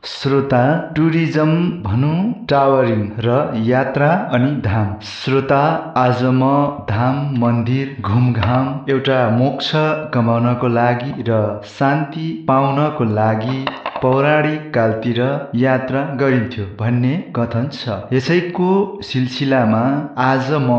श्रोता, टुरिज्म भनौँ टावरिङ र यात्रा अनि धाम। श्रोता, आज म धाम, मन्दिर, घुमघाम, एउटा मोक्ष कमाउनको लागि र शान्ति पाउनको लागि पौराणिक कालतिर यात्रा गरिन्थ्यो भन्ने कथन छ। यसैको सिलसिलामा आज म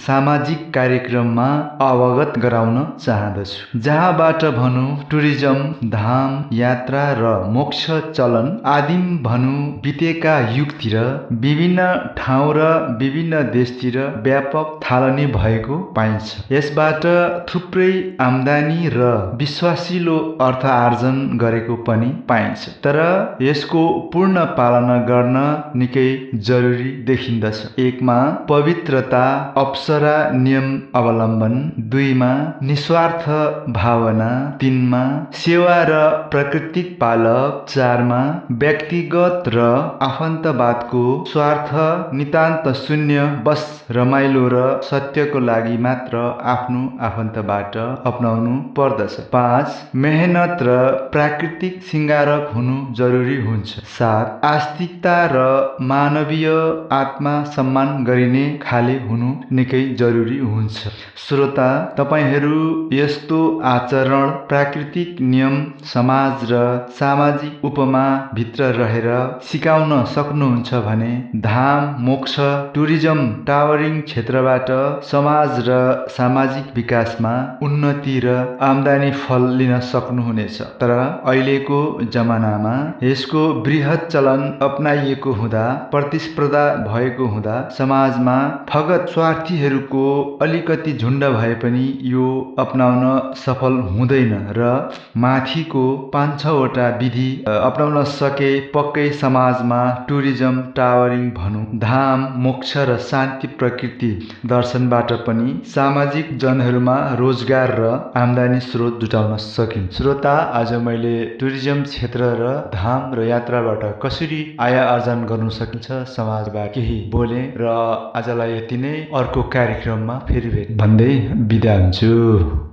सामाजिक कार्यक्रममा अवगत गराउन चाहदछु, जहाँबाट भनौँ टुरिज्म, धाम, यात्रा र मोक्ष चलन आदिम भनौँ बितेका युगतिर विभिन्न ठाउँ र विभिन्न देशतिर व्यापक थालनी भएको पाइन्छ। यसबाट थुप्रै आम्दानी र विश्वासिलो अर्थ आर्जन गरेको पनि पाइन्छ, तर यसको पूर्ण पालना गर्न निकै जरुरी देखिन्दछ। 1 मा पवित्रता, अप्सरा नियम अवलम्बन, 2 मा निस्वार्थ भावना, 3 मा सेवा र प्राकृतिक पालक, 4 मा व्यक्तिगत र आफन्तवादको स्वार्थ नितान्त शून्य, बस रमाइलो र सत्यको लागि मात्र आफ्नो आफन्तबाट अपनाउनु पर्दछ। 5 मेहनत र प्राकृतिक सिंगारक हुनु जरुरी हुन्छ। 7 आस्तिकता र मानवीय आत्मा सम्मान गरिने खाले हुनु निकै जरुरी हुन्छ। श्रोता, तपाईहरू यस्तो आचरण, प्राकृतिक नियम, समाज र सामाजिक उपमा भित्र रहेर सिकाउन सक्नुहुन्छ भने धाम, मोक्ष, टुरिज्म, टावरिङ क्षेत्रबाट समाज र सामाजिक विकासमा उन्नति र आम्दानी फल लिन सक्नुहुनेछ। तर अहिलेको जमानामा यसको बृहत चलन अपनाइएको हुँदा, प्रतिस्पर्धा भएको हुँदा, समाजमा फगत स्वार्थीहरूको अलिकति झुण्ड भए पनि यो अपनाउन सफल हुँदैन र माथिको 5-6 वटा विधि अपनाउन सके पक्कै समाजमा टुरिज्म, टावरिङ भनौँ, धाम, मोक्ष र शान्ति प्रकृति दर्शनबाट पनि सामाजिक जनहरूमा रोजगार र आम्दानी स्रोत जुटाउन सकिन्छ। श्रोता, आज मैले टुरिज्म क्षेत्र र धाम र यात्राबाट कसरी आय आर्जन गर्नु सकिन्छ समाजबाट केही बोले र आजलाई यति नै। अर्को कार्यक्रममा फेरि भेट भन्दै बिदा हुन्छु।